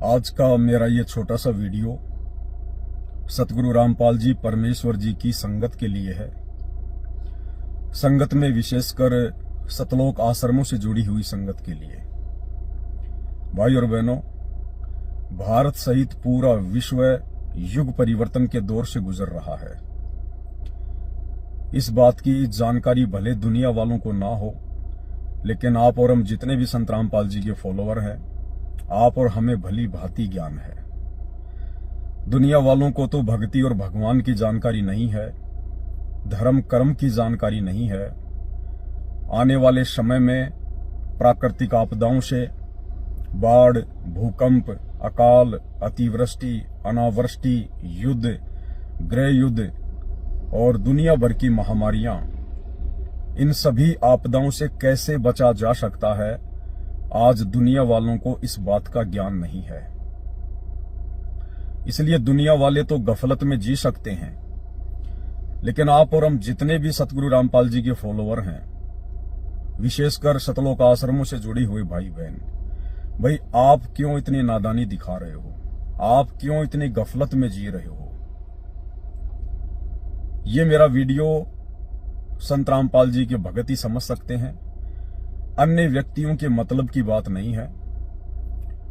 आज का मेरा ये छोटा सा वीडियो सतगुरु रामपाल जी परमेश्वर जी की संगत के लिए है। संगत में विशेषकर सतलोक आश्रमों से जुड़ी हुई संगत के लिए। भाई और बहनों, भारत सहित पूरा विश्व युग परिवर्तन के दौर से गुजर रहा है। इस बात की जानकारी भले दुनिया वालों को ना हो, लेकिन आप और हम जितने भी संत रामपाल जी के फॉलोअर हैं, आप और हमें भली भांति ज्ञान है। दुनिया वालों को तो भक्ति और भगवान की जानकारी नहीं है, धर्म कर्म की जानकारी नहीं है। आने वाले समय में प्राकृतिक आपदाओं से, बाढ़, भूकंप, अकाल, अतिवृष्टि, अनावृष्टि, युद्ध, गृह युद्ध और दुनिया भर की महामारियां, इन सभी आपदाओं से कैसे बचा जा सकता है, आज दुनिया वालों को इस बात का ज्ञान नहीं है। इसलिए दुनिया वाले तो गफलत में जी सकते हैं, लेकिन आप और हम जितने भी सतगुरु रामपाल जी के फॉलोअर हैं, विशेषकर सतलोक आश्रमों से जुड़ी हुई भाई बहन, भाई आप क्यों इतनी नादानी दिखा रहे हो? आप क्यों इतनी गफलत में जी रहे हो? ये मेरा वीडियो संत रामपाल जी के भगत ही समझ सकते हैं, अन्य व्यक्तियों के मतलब की बात नहीं है।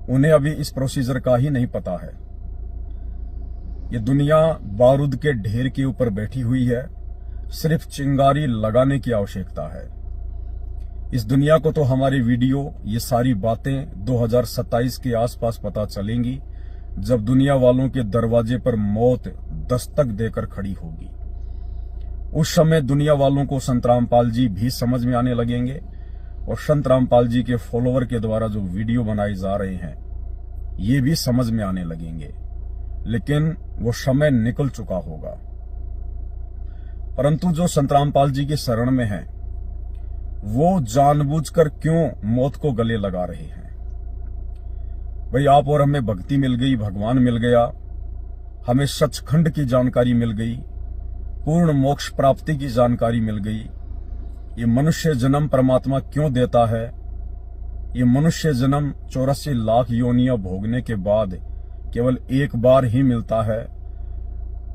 उन्हें अभी इस प्रोसीजर का ही नहीं पता है। ये दुनिया बारूद के ढेर के ऊपर बैठी हुई है, सिर्फ चिंगारी लगाने की आवश्यकता है। इस दुनिया को तो हमारी वीडियो, ये सारी बातें 2027 के आसपास पता चलेंगी, जब दुनिया वालों के दरवाजे पर मौत दस्तक देकर खड़ी होगी। उस समय दुनिया वालों को संत रामपाल जी भी समझ में आने लगेंगे और संत रामपाल जी के फॉलोअर के द्वारा जो वीडियो बनाए जा रहे हैं, ये भी समझ में आने लगेंगे। लेकिन वो समय निकल चुका होगा। परंतु जो संत रामपाल जी के शरण में हैं, वो जानबूझकर क्यों मौत को गले लगा रहे हैं? भाई आप और हमें भक्ति मिल गई, भगवान मिल गया, हमें सचखंड की जानकारी मिल गई, पूर्ण मोक्ष प्राप्ति की जानकारी मिल गई। ये मनुष्य जन्म परमात्मा क्यों देता है? ये मनुष्य जन्म 84 लाख योनियां भोगने के बाद केवल एक बार ही मिलता है,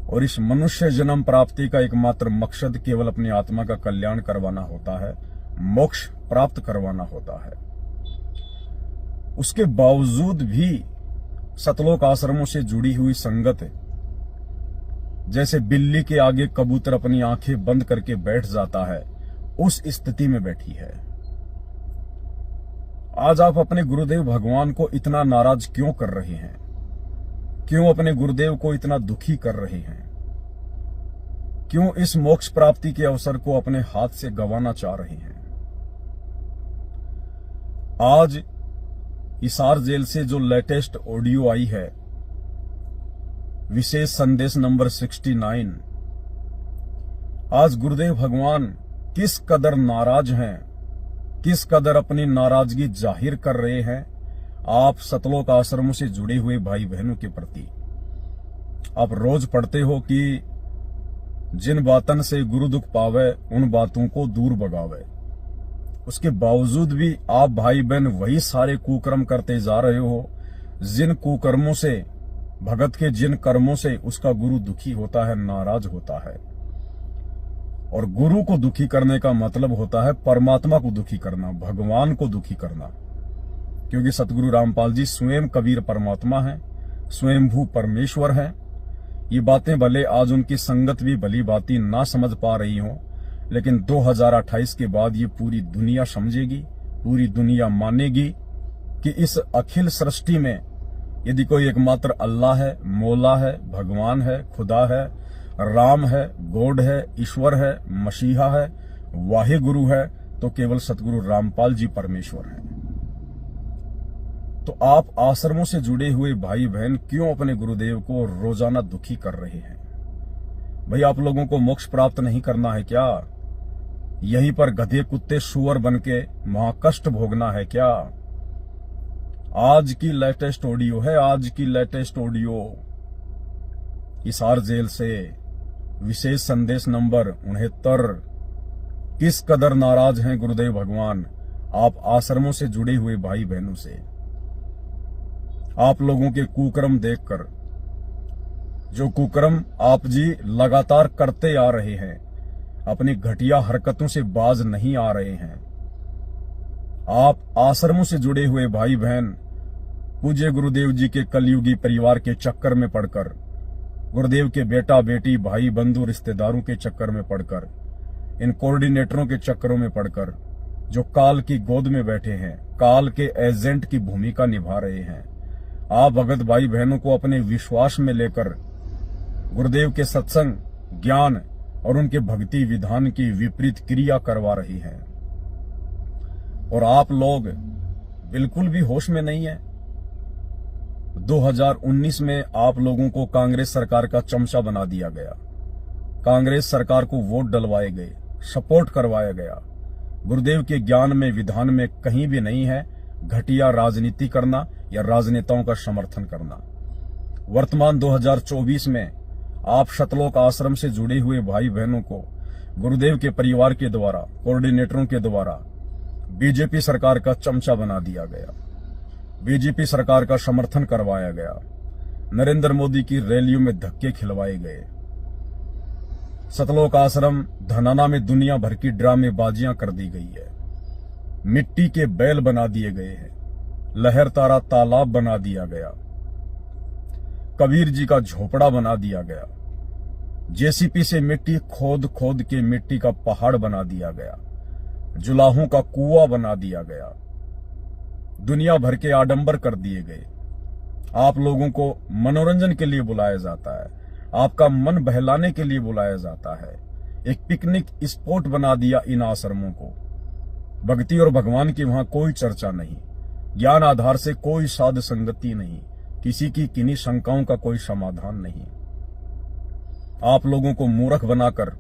और इस मनुष्य जन्म प्राप्ति का एकमात्र मकसद केवल अपनी आत्मा का कल्याण करवाना होता है, मोक्ष प्राप्त करवाना होता है। उसके बावजूद भी सतलोक आश्रमों से जुड़ी हुई संगत जैसे बिल्ली के आगे कबूतर अपनी आंखें बंद करके बैठ जाता है, उस स्थिति में बैठी है। आज आप अपने गुरुदेव भगवान को इतना नाराज क्यों कर रहे हैं? क्यों अपने गुरुदेव को इतना दुखी कर रहे हैं? क्यों इस मोक्ष प्राप्ति के अवसर को अपने हाथ से गंवाना चाह रहे हैं? आज हिसार जेल से जो लेटेस्ट ऑडियो आई है, विशेष संदेश नंबर 69, आज गुरुदेव भगवान किस कदर नाराज हैं, किस कदर अपनी नाराजगी जाहिर कर रहे हैं आप सतलोक आश्रमों से जुड़े हुए भाई बहनों के प्रति। आप रोज पढ़ते हो कि जिन बातन से गुरु दुख पावे, उन बातों को दूर भगावे। उसके बावजूद भी आप भाई बहन वही सारे कुकर्म करते जा रहे हो, जिन कुकर्मों से, भगत के जिन कर्मों से उसका गुरु दुखी होता है, नाराज होता है। और गुरु को दुखी करने का मतलब होता है परमात्मा को दुखी करना, भगवान को दुखी करना। क्योंकि सतगुरु रामपाल जी स्वयं कबीर परमात्मा हैं, स्वयंभू परमेश्वर हैं। ये बातें भले आज उनकी संगत भी भली भांति ना समझ पा रही हो, लेकिन 2028 के बाद ये पूरी दुनिया समझेगी, पूरी दुनिया मानेगी कि इस अखिल सृष्टि में यदि कोई एकमात्र अल्लाह है, मौला है, भगवान है, खुदा है, राम है, गॉड है, ईश्वर है, मसीहा है, वाहे गुरु है, तो केवल सतगुरु रामपाल जी परमेश्वर हैं। तो आप आश्रमों से जुड़े हुए भाई बहन क्यों अपने गुरुदेव को रोजाना दुखी कर रहे हैं? भाई आप लोगों को मोक्ष प्राप्त नहीं करना है क्या? यहीं पर गधे कुत्ते सुअर बनके महाकष्ट भोगना है क्या? आज की लेटेस्ट ऑडियो है, आज की लेटेस्ट ऑडियो हिसार जेल से, विशेष संदेश नंबर 69। किस कदर नाराज हैं गुरुदेव भगवान आप आश्रमों से जुड़े हुए भाई बहनों से। आप लोगों के कुकर्म देखकर, जो कुकर्म आप जी लगातार करते आ रहे हैं, अपनी घटिया हरकतों से बाज नहीं आ रहे हैं। आप आश्रमों से जुड़े हुए भाई बहन पूज्य गुरुदेव जी के कलयुगी परिवार के चक्कर में पड़कर, गुरुदेव के बेटा बेटी भाई बंधु रिश्तेदारों के चक्कर में पड़कर, इन कोऑर्डिनेटरों के चक्करों में पड़कर, जो काल की गोद में बैठे हैं, काल के एजेंट की भूमिका निभा रहे हैं, आप भगत भाई बहनों को अपने विश्वास में लेकर गुरुदेव के सत्संग, ज्ञान और उनके भक्ति विधान की विपरीत क्रिया करवा रही हैं। और आप लोग बिल्कुल भी होश में नहीं है। 2019 में आप लोगों को कांग्रेस सरकार का चमचा बना दिया गया, कांग्रेस सरकार को वोट डलवाए गए, सपोर्ट करवाया गया। गुरुदेव के ज्ञान में, विधान में कहीं भी नहीं है घटिया राजनीति करना या राजनेताओं का समर्थन करना। वर्तमान 2024 में आप शतलोक आश्रम से जुड़े हुए भाई बहनों को गुरुदेव के परिवार के द्वारा, कोऑर्डिनेटरों के द्वारा बीजेपी सरकार का चमचा बना दिया गया, बीजेपी सरकार का समर्थन करवाया गया, नरेंद्र मोदी की रैलियों में धक्के खिलवाए गए। सतलोक आश्रम धनाना में दुनिया भर की ड्रामेबाजियां कर दी गई है, मिट्टी के बैल बना दिए गए हैं, लहर तारा तालाब बना दिया गया, कबीर जी का झोपड़ा बना दिया गया, जेसीपी से मिट्टी खोद खोद के मिट्टी का पहाड़ बना दिया गया, जुलाहों का कुआं बना दिया गया, दुनिया भर के आडंबर कर दिए गए। आप लोगों को मनोरंजन के लिए बुलाया जाता है, आपका मन बहलाने के लिए बुलाया जाता है। एक पिकनिक स्पॉट बना दिया इन आश्रमों को। भक्ति और भगवान की वहां कोई चर्चा नहीं, ज्ञान आधार से कोई साध संगति नहीं, किसी की किन्हीं शंकाओं का कोई समाधान नहीं। आप लोगों को मूर्ख बनाकर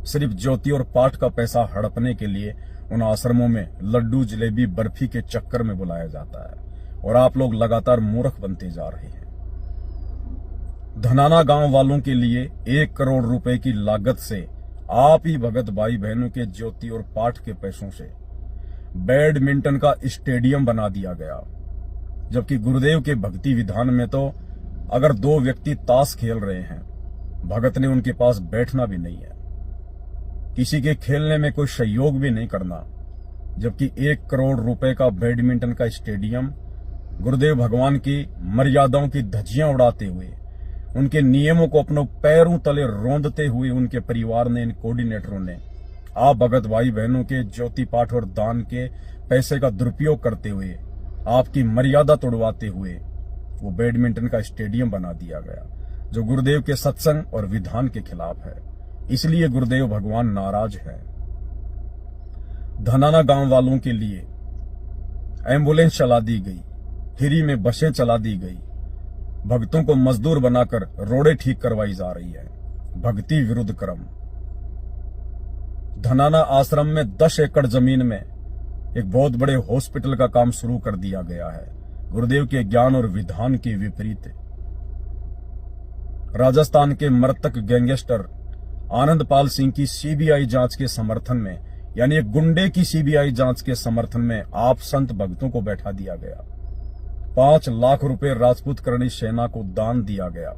सिर्फ ज्योति और पाठ का पैसा हड़पने के लिए उन आश्रमों में लड्डू जलेबी बर्फी के चक्कर में बुलाया जाता है और आप लोग लगातार मूर्ख बनते जा रहे हैं। धनाना गांव वालों के लिए 1 करोड़ रुपए की लागत से आप ही भगत भाई बहनों के ज्योति और पाठ के पैसों से बैडमिंटन का स्टेडियम बना दिया गया, जबकि गुरुदेव के भक्ति विधान में तो अगर 2 व्यक्ति ताश खेल रहे हैं, भगत ने उनके पास बैठना भी नहीं है, किसी के खेलने में कोई सहयोग भी नहीं करना। जबकि 1 करोड़ रुपए का बैडमिंटन का स्टेडियम गुरुदेव भगवान की मर्यादाओं की धज्जियां उड़ाते हुए, उनके नियमों को अपने पैरों तले रौंदते हुए उनके परिवार ने, इन कोऑर्डिनेटरों ने, आप भगत भाई बहनों के ज्योति पाठ और दान के पैसे का दुरुपयोग करते हुए, आपकी मर्यादा तोड़वाते हुए वो बैडमिंटन का स्टेडियम बना दिया गया, जो गुरुदेव के सत्संग और विधान के खिलाफ है। इसलिए गुरुदेव भगवान नाराज है। धनाना गांव वालों के लिए एम्बुलेंस चला दी गई, फ्री में बसें चला दी गई, भक्तों को मजदूर बनाकर रोडें ठीक करवाई जा रही है। भक्ति विरुद्ध कर्म। धनाना आश्रम में 10 एकड़ जमीन में एक बहुत बड़े हॉस्पिटल का काम शुरू कर दिया गया है, गुरुदेव के ज्ञान और विधान के विपरीत। राजस्थान के मृतक गैंगस्टर आनंदपाल सिंह की सीबीआई जांच के समर्थन में, यानी एक गुंडे की सीबीआई जांच के समर्थन में आप संत भक्तों को बैठा दिया गया। 5 लाख रुपए राजपूत करणी सेना को दान दिया गया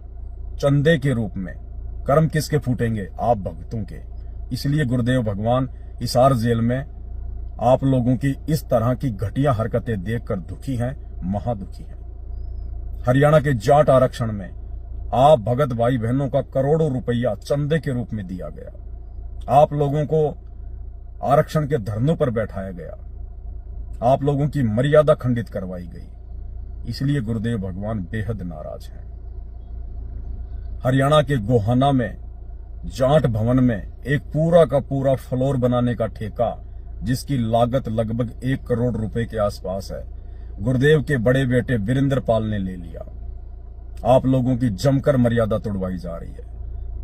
चंदे के रूप में। कर्म किसके फूटेंगे? आप भक्तों के। इसलिए गुरुदेव भगवान हिसार जेल में आप लोगों की इस तरह की घटिया हरकतें देखकर दुखी हैं, महादुखी हैं। हरियाणा के जाट आरक्षण में आप भगत भाई बहनों का करोड़ों रुपया चंदे के रूप में दिया गया। आप लोगों को आरक्षण के धरनों पर बैठाया गया, आप लोगों की मर्यादा खंडित करवाई गई। इसलिए गुरुदेव भगवान बेहद नाराज हैं। हरियाणा के गोहाना में जाट भवन में एक पूरा का पूरा फ्लोर बनाने का ठेका, जिसकी लागत लगभग 1 करोड़ रुपए के आसपास है, गुरुदेव के बड़े बेटे वीरेंद्र पाल ने ले लिया। आप लोगों की जमकर मर्यादा तोड़वाई जा रही है,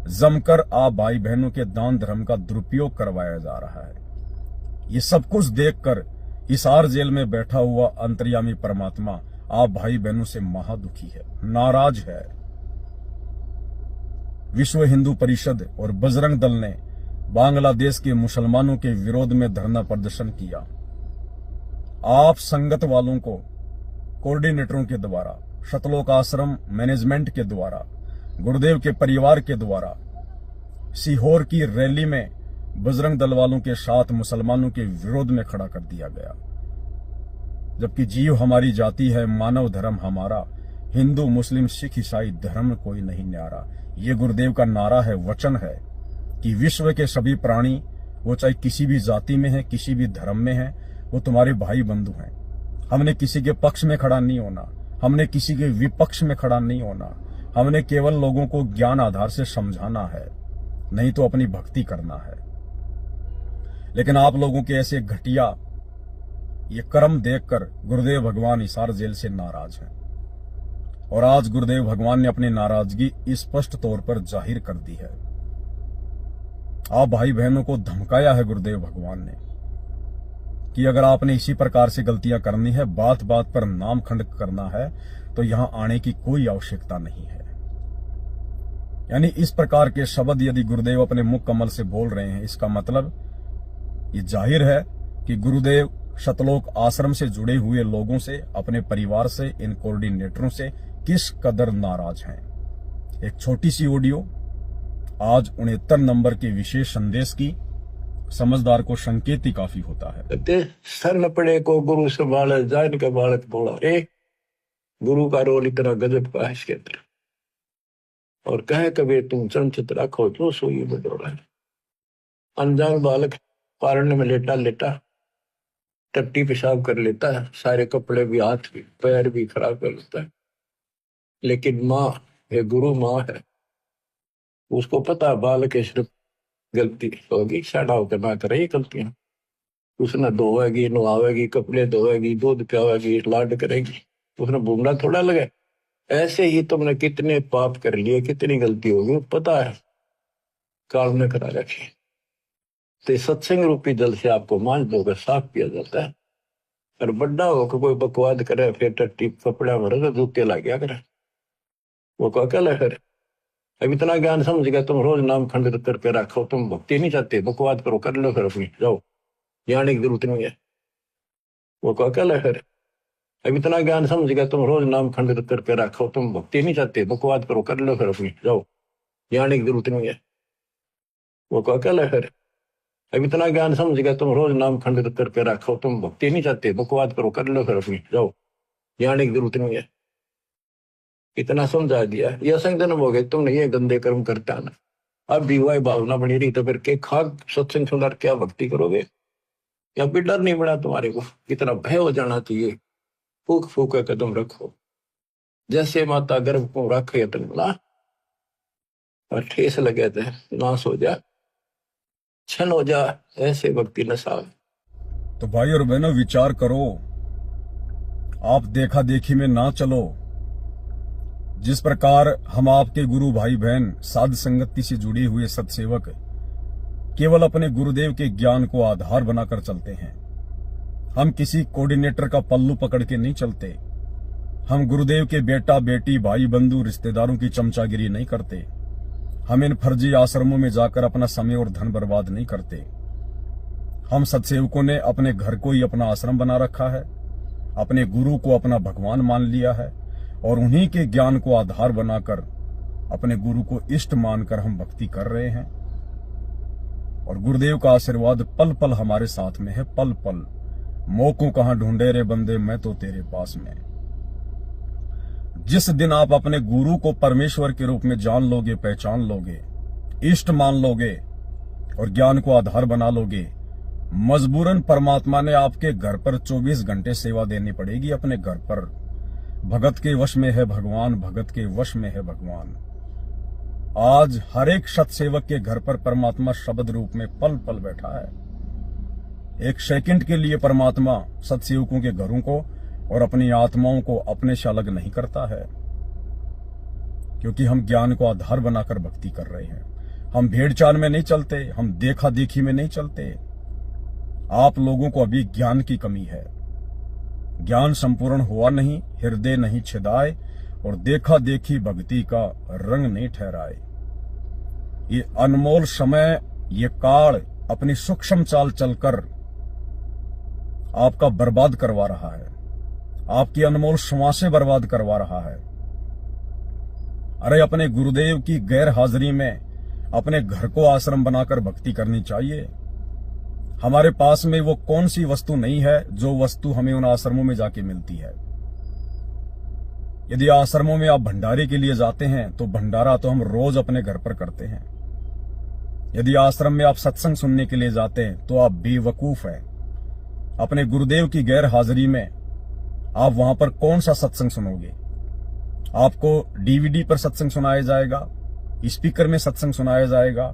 जमकर आप भाई बहनों के दान धर्म का दुरुपयोग करवाया जा रहा है। ये सब कुछ देखकर हिसार जेल में बैठा हुआ अंतर्यामी परमात्मा आप भाई बहनों से महादुखी है, नाराज है। विश्व हिंदू परिषद और बजरंग दल ने बांग्लादेश के मुसलमानों के विरोध में धरना प्रदर्शन किया। आप संगत वालों को कोऑर्डिनेटरों के द्वारा शतलोक आश्रम मैनेजमेंट के द्वारा, गुरुदेव के परिवार के द्वारा सीहोर की रैली में बजरंग दल वालों के साथ मुसलमानों के विरोध में खड़ा कर दिया गया। जबकि जीव हमारी जाति है, मानव धर्म हमारा, हिंदू मुस्लिम सिख ईसाई धर्म कोई नहीं न्यारा। ये गुरुदेव का नारा है, वचन है कि विश्व के सभी प्राणी, वो चाहे किसी भी जाति में है, किसी भी धर्म में है, वो तुम्हारे भाई बंधु हैं। हमने किसी के पक्ष में खड़ा नहीं होना, हमने किसी के विपक्ष में खड़ा नहीं होना। हमने केवल लोगों को ज्ञान आधार से समझाना है, नहीं तो अपनी भक्ति करना है। लेकिन आप लोगों के ऐसे घटिया ये कर्म देखकर गुरुदेव भगवान हिसार जेल से नाराज हैं। और आज गुरुदेव भगवान ने अपनी नाराजगी स्पष्ट तौर पर जाहिर कर दी है। आप भाई बहनों को धमकाया है गुरुदेव भगवान ने कि अगर आपने इसी प्रकार से गलतियां करनी है, बात बात पर नाम खंड करना है, तो यहां आने की कोई आवश्यकता नहीं है। यानी इस प्रकार के शब्द यदि गुरुदेव अपने मुख कमल से बोल रहे हैं, इसका मतलब ये जाहिर है कि गुरुदेव शतलोक आश्रम से जुड़े हुए लोगों से, अपने परिवार से, इन कोऑर्डिनेटरों से किस कदर नाराज हैं। एक छोटी सी ऑडियो आज 69 नंबर के विशेष संदेश की समझदार को संकेत ही काफी होता है। सर न पड़े को गुरु संभाले, जान का बालक बोला, गुरु का रोल इतना गजब का है इसके अंदर। और कहे कबीर तुम चंचत रखो जो सोई बदौड़ा। अनजान बालक पारण में लेटा लेटा टट्टी पेशाब कर लेता है, सारे कपड़े भी, हाथ भी, पैर भी खराब कर लेता है। लेकिन माँ, ये गुरु माँ है, उसको पता बालक सिर्फ गलती होगी, साड़ा होकर ना करे गलतियां। उसने धोएगी, नहावेगी, कपड़े धोएगी, दूध पियावेगी, लाड करेगी, उसने भूमना थोड़ा लगे। ऐसे ही तुमने कितने पाप कर लिए, कितनी गलती होगी, पता है, काल ने करा रखी। तो सत्संग रूपी जल से आपको मांझ दोगे, साफ किया जाता है। और बड्डा होकर कोई बकवाद करे, फिर टट्टी कपड़ा भरे जूते ला गया करे, वो को अकेला है। अब इतना ज्ञान समझ गया, तुम रोज नाम खंडित करके रखो, तुम भक्ति नहीं चाहते, बकवाद करो, कर लो, फिर अपनी जाओ, जाने की जरूरत नहीं है। वो को अकेला है। अब इतना ज्ञान समझ गया, तुम रोज नाम खंडित करके रखो, तुम भक्ति नहीं चाहते, बकवाद करो, कर लो, फिर अपनी जाओ, जाने की जरूरत नहीं है। वो को अकेला है। अब इतना ज्ञान समझ गया, तुम रोज नाम खंडित करके रखो, तुम भक्ति नहीं चाहते, बकवाद करो, कर लो, फिर अपनी जाओ, जाने की जरूरत नहीं है। इतना समझा दिया। ये असंग जन्म हो गए, तुमने ये गंदे कर्म करता ना, अब भी वही भावना बनी रही, तो फिर के खाक सत्संग सुनकर क्या भक्ति करोगे? या भी डर नहीं बना तुम्हारे को? इतना भय हो जाना चाहिए। फूक फूक कदम रखो, जैसे माता गर्भ को रखे तंगला, और ठेस लगे थे नाश हो जा, छन हो जा, ऐसे भक्ति नशा। तो भाई और बहनों, विचार करो, आप देखा देखी में ना चलो। जिस प्रकार हम आपके गुरु भाई बहन, साध संगति से जुड़े हुए सत्सेवक केवल अपने गुरुदेव के ज्ञान को आधार बनाकर चलते हैं। हम किसी कोऑर्डिनेटर का पल्लू पकड़ के नहीं चलते। हम गुरुदेव के बेटा बेटी, भाई बंधु, रिश्तेदारों की चमचागिरी नहीं करते। हम इन फर्जी आश्रमों में जाकर अपना समय और धन बर्बाद नहीं करते। हम सत्सेवकों ने अपने घर को ही अपना आश्रम बना रखा है, अपने गुरु को अपना भगवान मान लिया है, और उन्हीं के ज्ञान को आधार बनाकर अपने गुरु को इष्ट मानकर हम भक्ति कर रहे हैं। और गुरुदेव का आशीर्वाद पल पल हमारे साथ में है, पल पल। मौकों कहां ढूंढे रे बंदे, मैं तो तेरे पास में। जिस दिन आप अपने गुरु को परमेश्वर के रूप में जान लोगे, पहचान लोगे, इष्ट मान लोगे और ज्ञान को आधार बना लोगे, मजबूरन परमात्मा ने आपके घर पर 24 घंटे सेवा देनी पड़ेगी। अपने घर पर भगत के वश में है भगवान, भगत के वश में है भगवान। आज हर एक सत्सेवक के घर पर परमात्मा शब्द रूप में पल पल बैठा है। एक सेकंड के लिए परमात्मा सत्सेवकों के घरों को और अपनी आत्माओं को अपने से अलग नहीं करता है, क्योंकि हम ज्ञान को आधार बनाकर भक्ति कर रहे हैं। हम भेड़ चाल में नहीं चलते, हम देखा देखी में नहीं चलते। आप लोगों को अभी ज्ञान की कमी है। ज्ञान संपूर्ण हुआ नहीं, हृदय नहीं छिदाए, और देखा देखी भक्ति का रंग नहीं ठहराए। ये अनमोल समय, ये काल अपनी सूक्ष्म चाल चलकर आपका बर्बाद करवा रहा है। आपकी अनमोल श्वासें बर्बाद करवा रहा है। अरे अपने गुरुदेव की गैर हाजिरी में अपने घर को आश्रम बनाकर भक्ति करनी चाहिए। हमारे पास में वो कौन सी वस्तु नहीं है जो वस्तु हमें उन आश्रमों में जाके मिलती है। यदि आश्रमों में आप भंडारे के लिए जाते हैं तो भंडारा तो हम रोज अपने घर पर करते हैं। यदि आश्रम में आप सत्संग सुनने के लिए जाते हैं तो आप बेवकूफ हैं। अपने गुरुदेव की गैर हाजिरी में आप वहां पर कौन सा सत्संग सुनोगे? आपको डीवीडी पर सत्संग सुनाया जाएगा, स्पीकर में सत्संग सुनाया जाएगा।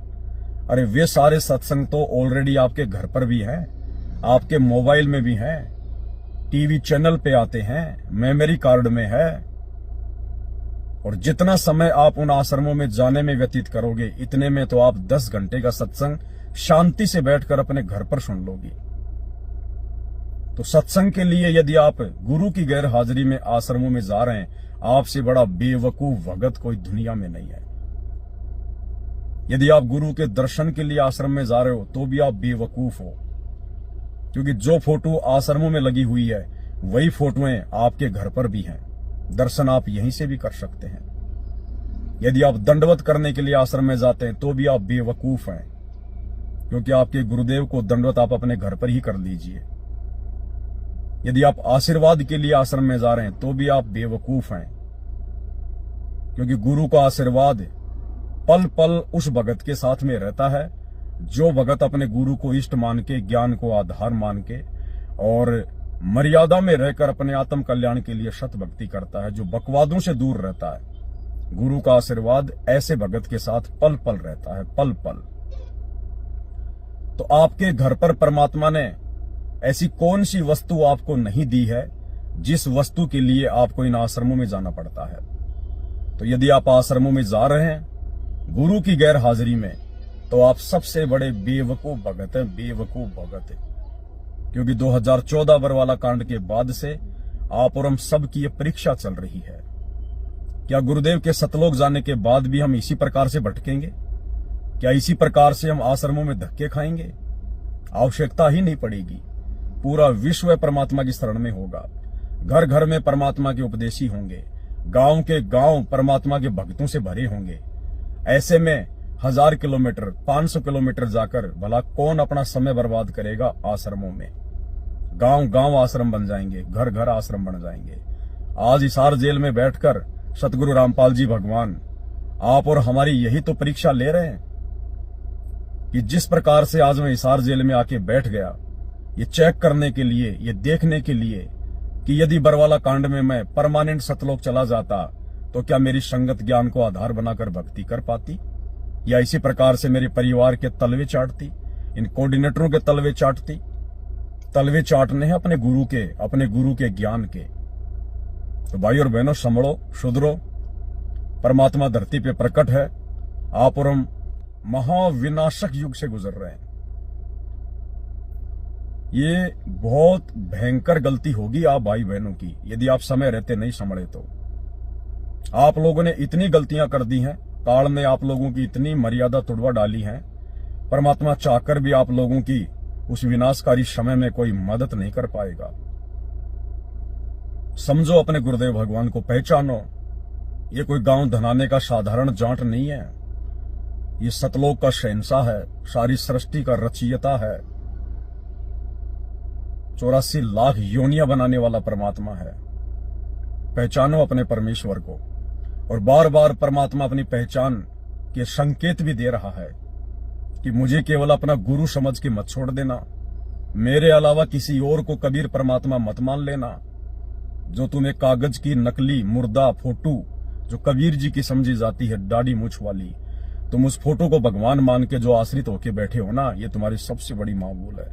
अरे वे सारे सत्संग तो ऑलरेडी आपके घर पर भी हैं, आपके मोबाइल में भी हैं, टीवी चैनल पे आते हैं, मेमोरी कार्ड में है। और जितना समय आप उन आश्रमों में जाने में व्यतीत करोगे, इतने में तो आप 10 घंटे का सत्संग शांति से बैठकर अपने घर पर सुन लोगे। तो सत्संग के लिए यदि आप गुरु की गैर हाजिरी में आश्रमों में जा रहे हैं, आपसे बड़ा बेवकूफ भगत कोई दुनिया में नहीं है। यदि आप गुरु के दर्शन के लिए आश्रम में जा रहे हो तो भी आप बेवकूफ हो, क्योंकि जो फोटो आश्रमों में लगी हुई है वही फोटोएं आपके घर पर भी हैं। दर्शन आप यहीं से भी कर सकते हैं। यदि आप दंडवत करने के लिए आश्रम में जाते हैं तो भी आप बेवकूफ हैं, क्योंकि आपके गुरुदेव को दंडवत आप अपने घर पर ही कर लीजिए। यदि आप आशीर्वाद के लिए आश्रम में जा रहे हैं तो भी आप बेवकूफ हैं, क्योंकि गुरु का आशीर्वाद पल पल उस भगत के साथ में रहता है जो भगत अपने गुरु को इष्ट मान के, ज्ञान को आधार मान के और मर्यादा में रहकर अपने आत्म कल्याण के लिए सत भक्ति करता है, जो बकवादों से दूर रहता है। गुरु का आशीर्वाद ऐसे भगत के साथ पल पल रहता है, पल पल। तो आपके घर पर परमात्मा ने ऐसी कौन सी वस्तु आपको नहीं दी है जिस वस्तु के लिए आपको इन आश्रमों में जाना पड़ता है? तो यदि आप आश्रमों में जा रहे हैं गुरु की गैर हाजिरी में, तो आप सबसे बड़े बेवकूफ भगत हैं, बेवकूफ भगत हैं। क्योंकि 2014 बरवाला कांड के बाद से आप और हम सब की ये परीक्षा चल रही है। क्या गुरुदेव के सतलोक जाने के बाद भी हम इसी प्रकार से भटकेंगे? क्या इसी प्रकार से हम आश्रमों में धक्के खाएंगे? आवश्यकता ही नहीं पड़ेगी। पूरा विश्व परमात्मा की शरण में होगा। घर घर में परमात्मा के उपदेशी होंगे, गांव के गांव परमात्मा के भक्तों से भरे होंगे। ऐसे में 1000 किलोमीटर 500 किलोमीटर जाकर भला कौन अपना समय बर्बाद करेगा आश्रमों में? गांव गांव आश्रम बन जाएंगे, घर घर आश्रम बन जाएंगे। आज हिसार जेल में बैठकर सतगुरु रामपाल जी भगवान आप और हमारी यही तो परीक्षा ले रहे हैं कि जिस प्रकार से आज मैं हिसार जेल में आके बैठ गया, ये चेक करने के लिए, ये देखने के लिए कि यदि बरवाला कांड में मैं परमानेंट सतलोक चला जाता तो क्या मेरी संगत ज्ञान को आधार बनाकर भक्ति कर पाती, या इसी प्रकार से मेरे परिवार के तलवे चाटती, इन कोऑर्डिनेटरों के तलवे चाटती। तलवे चाटने हैं अपने गुरु के ज्ञान के। तो भाई और बहनों, संभलो, सुधरो। परमात्मा धरती पे प्रकट है। आप और हम महाविनाशक युग से गुजर रहे हैं। ये बहुत भयंकर गलती होगी आप भाई बहनों की यदि आप समय रहते नहीं संभले तो। आप लोगों ने इतनी गलतियां कर दी हैं, काल ने आप लोगों की इतनी मर्यादा तोड़वा डाली है, परमात्मा चाहकर भी आप लोगों की उस विनाशकारी समय में कोई मदद नहीं कर पाएगा। समझो, अपने गुरुदेव भगवान को पहचानो। ये कोई गांव धनाने का साधारण जाट नहीं है, ये सतलोक का शहंशाह है, सारी सृष्टि का रचयिता है, 84 लाख योनियां बनाने वाला परमात्मा है। पहचानो अपने परमेश्वर को। और बार बार परमात्मा अपनी पहचान के संकेत भी दे रहा है कि मुझे केवल अपना गुरु समझ के मत छोड़ देना, मेरे अलावा किसी और को कबीर परमात्मा मत मान लेना। जो तुम्हें कागज की नकली मुर्दा फोटो जो कबीर जी की समझी जाती है, दाढ़ी मूछ वाली, तुम उस फोटो को भगवान मान के जो आश्रित होके बैठे हो ना, ये तुम्हारी सबसे बड़ी मामूल है।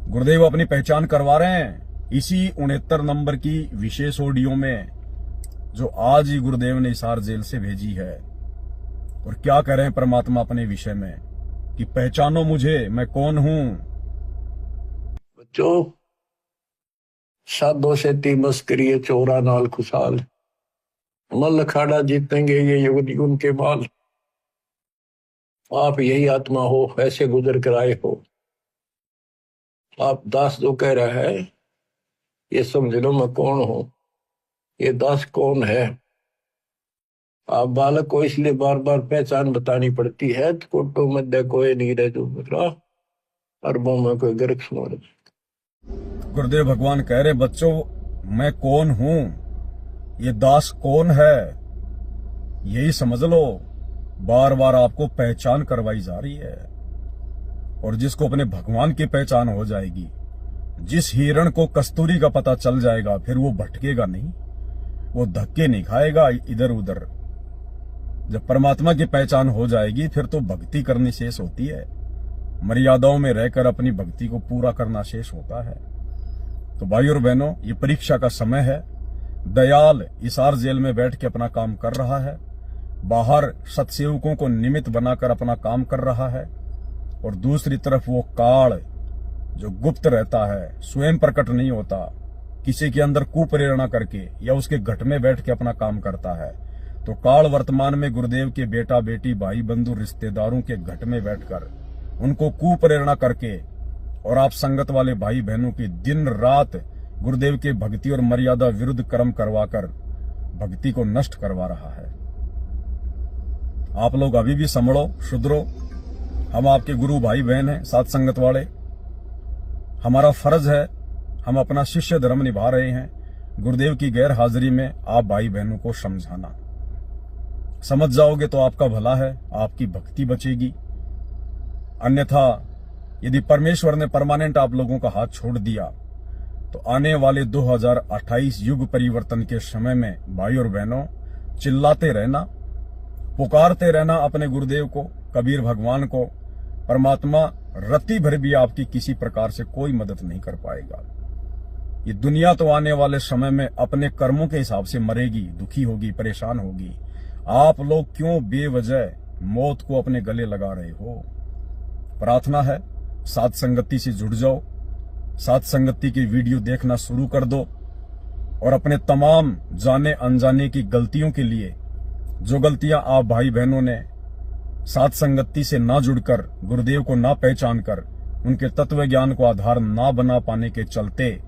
गुरुदेव अपनी पहचान करवा रहे हैं इसी 69 नंबर की विशेष ऑडियो में, जो आज ही गुरुदेव ने हिसार जेल से भेजी है। और क्या कह रहे हैं परमात्मा अपने विषय में कि पहचानो मुझे, मैं कौन हूं। बच्चों, साधो से ती मस्करी चोरा नाल खुशाल, मल अखाड़ा जीतेंगे ये युग युग के माल। आप यही आत्मा हो, ऐसे गुजर कर आए हो। आप दास जो कह रहा है ये समझ लो मैं कौन हूं, ये दास कौन है। आप बालक को इसलिए बार बार पहचान बतानी पड़ती है, तो कोटो मध्य कोई नहीं रह जो मित्रा, अरबों में कोई गर्क सुनो। गुरुदेव भगवान कह रहे बच्चों मैं कौन हूं, ये दास कौन है, यही समझ लो। बार बार आपको पहचान करवाई जा रही है। और जिसको अपने भगवान की पहचान हो जाएगी, जिस हिरण को कस्तूरी का पता चल जाएगा, फिर वो भटकेगा नहीं, वो धक्के नहीं खाएगा इधर उधर। जब परमात्मा की पहचान हो जाएगी फिर तो भक्ति करनी शेष होती है, मर्यादाओं में रहकर अपनी भक्ति को पूरा करना शेष होता है। तो भाई और बहनों, ये परीक्षा का समय है। दयाल हिसार जेल में बैठ के अपना काम कर रहा है, बाहर सत्सेवकों को निमित्त बनाकर अपना काम कर रहा है, और दूसरी तरफ वो काल जो गुप्त रहता है, स्वयं प्रकट नहीं होता, किसी के अंदर कुप्रेरणा करके या उसके घट में बैठ के अपना काम करता है। तो काल वर्तमान में गुरुदेव के बेटा बेटी भाई बंधु रिश्तेदारों के घट में बैठकर उनको कुप्रेरणा करके और आप संगत वाले भाई बहनों की दिन रात गुरुदेव के भक्ति और मर्यादा विरुद्ध कर्म करवाकर भक्ति को नष्ट करवा रहा है। आप लोग अभी भी संभलो, सुधरो। हम आपके गुरु भाई बहन हैं, साथ संगत वाले। हमारा फर्ज है, हम अपना शिष्य धर्म निभा रहे हैं, गुरुदेव की गैर हाजिरी में आप भाई बहनों को समझाना। समझ जाओगे तो आपका भला है, आपकी भक्ति बचेगी। अन्यथा यदि परमेश्वर ने परमानेंट आप लोगों का हाथ छोड़ दिया तो आने वाले 2028 युग परिवर्तन के समय में भाई और बहनों चिल्लाते रहना, पुकारते रहना अपने गुरुदेव को, कबीर भगवान को। परमात्मा रत्ती भर भी आपकी किसी प्रकार से कोई मदद नहीं कर पाएगा। ये दुनिया तो आने वाले समय में अपने कर्मों के हिसाब से मरेगी, दुखी होगी, परेशान होगी। आप लोग क्यों बेवजह मौत को अपने गले लगा रहे हो? प्रार्थना है, साथ संगति से जुड़ जाओ, साथ संगति की वीडियो देखना शुरू कर दो, और अपने तमाम जाने अनजाने की गलतियों के लिए, जो गलतियां आप भाई बहनों ने साथ संगति से ना जुड़कर, गुरुदेव को ना पहचान कर, उनके तत्व ज्ञान को आधार ना बना पाने के चलते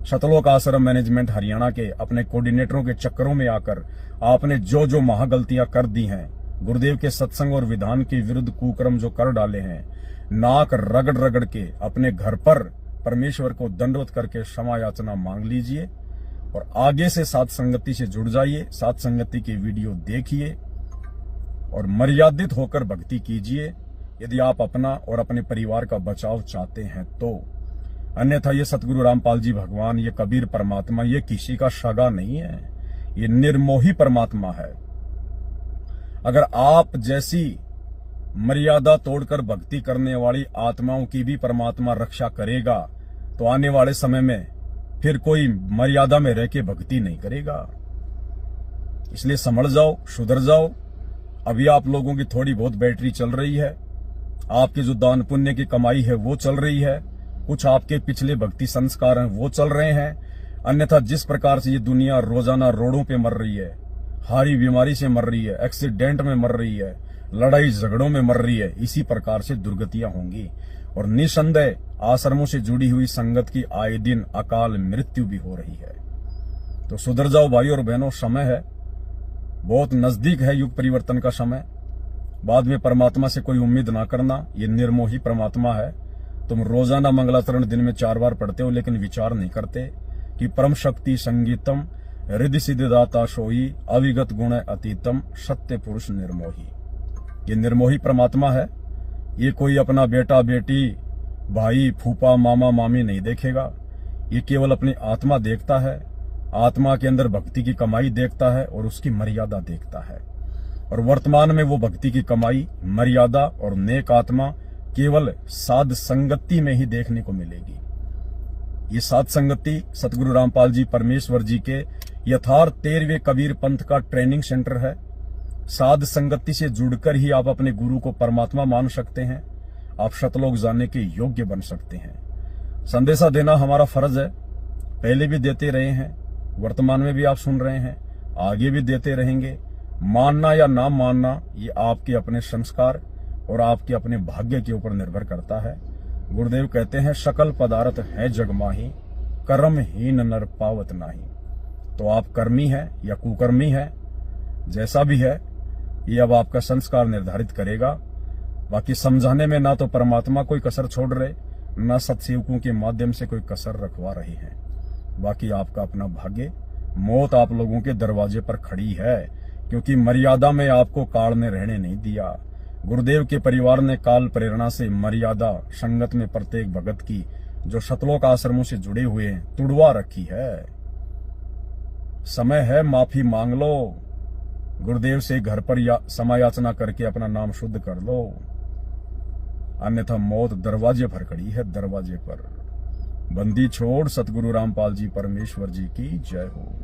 सतलोक आश्रम मैनेजमेंट हरियाणा के अपने कोऑर्डिनेटरों के चक्करों में आकर आपने जो जो महागलतियां कर दी हैं, गुरुदेव के सत्संग और विधान के विरुद्ध कुकर्म जो कर डाले हैं, नाक रगड़ रगड़ के अपने घर पर परमेश्वर को दंडवत करके क्षमा याचना मांग लीजिए और आगे से साथ संगति से जुड़ जाइए। साथ संगति की वीडियो देखिए और मर्यादित होकर भक्ति कीजिए, यदि आप अपना और अपने परिवार का बचाव चाहते हैं तो। अन्यथा ये सतगुरु रामपाल जी भगवान, ये कबीर परमात्मा, ये किसी का सगा नहीं है, ये निर्मोही परमात्मा है। अगर आप जैसी मर्यादा तोड़कर भक्ति करने वाली आत्माओं की भी परमात्मा रक्षा करेगा तो आने वाले समय में फिर कोई मर्यादा में रह के भक्ति नहीं करेगा। इसलिए संभल जाओ, सुधर जाओ। अभी आप लोगों की थोड़ी बहुत बैटरी चल रही है, आपके जो दान पुण्य की कमाई है वो चल रही है, कुछ आपके पिछले भक्ति संस्कार हैं वो चल रहे हैं। अन्यथा जिस प्रकार से ये दुनिया रोजाना रोडों पे मर रही है, हारी बीमारी से मर रही है, एक्सीडेंट में मर रही है, लड़ाई झगड़ों में मर रही है, इसी प्रकार से दुर्गतियां होंगी। और निसंदेह आश्रमों से जुड़ी हुई संगत की आए दिन अकाल मृत्यु भी हो रही है। तो सुधर जाओ भाई और बहनों, समय है, बहुत नजदीक है युग परिवर्तन का समय। बाद में परमात्मा से कोई उम्मीद ना करना, ये निर्मोही परमात्मा है। तुम रोजाना मंगलाचरण दिन में 4 बार पढ़ते हो, लेकिन विचार नहीं करते कि परम शक्ति संगीतम हृदय सिद्धिदाता सोई अविगत गुण अतीतम सत्य पुरुष निर्मोही। ये निर्मोही परमात्मा है। ये कोई अपना बेटा बेटी, भाई फूफा मामा मामी नहीं देखेगा, ये केवल अपनी आत्मा देखता है, आत्मा के अंदर भक्ति की कमाई देखता है और उसकी मर्यादा देखता है। और वर्तमान में वो भक्ति की कमाई, मर्यादा और नेक आत्मा केवल साध संगति में ही देखने को मिलेगी। ये साध संगति सतगुरु रामपाल जी परमेश्वर जी के यथार्थ 13वें कबीर पंथ का ट्रेनिंग सेंटर है। साध संगति से जुड़कर ही आप अपने गुरु को परमात्मा मान सकते हैं, आप शतलोक जाने के योग्य बन सकते हैं। संदेशा देना हमारा फर्ज है, पहले भी देते रहे हैं, वर्तमान में भी आप सुन रहे हैं, आगे भी देते रहेंगे। मानना या ना मानना ये आपके अपने संस्कार और आपके अपने भाग्य के ऊपर निर्भर करता है। गुरुदेव कहते हैं सकल पदार्थ है जग माही, कर्महीन नर पावत नाही। तो आप कर्मी है या कुकर्मी है, जैसा भी है, ये अब आपका संस्कार निर्धारित करेगा। बाकी समझाने में ना तो परमात्मा कोई कसर छोड़ रहे, ना सत्सेवकों के माध्यम से कोई कसर रखवा रहे हैं। बाकी आपका अपना भाग्य, मौत आप लोगों के दरवाजे पर खड़ी है, क्योंकि मर्यादा में आपको काल ने रहने नहीं दिया। गुरुदेव के परिवार ने काल प्रेरणा से मर्यादा संगत में प्रत्येक भगत की, जो शतलोक आश्रमों से जुड़े हुए हैं, तुड़वा रखी है। समय है, माफी मांग लो, गुरुदेव से घर पर समायाचना करके अपना नाम शुद्ध कर लो, अन्यथा मौत दरवाजे पर खड़ी है, दरवाजे पर। बंदी छोड़ सतगुरु रामपाल जी परमेश्वर जी की जय हो।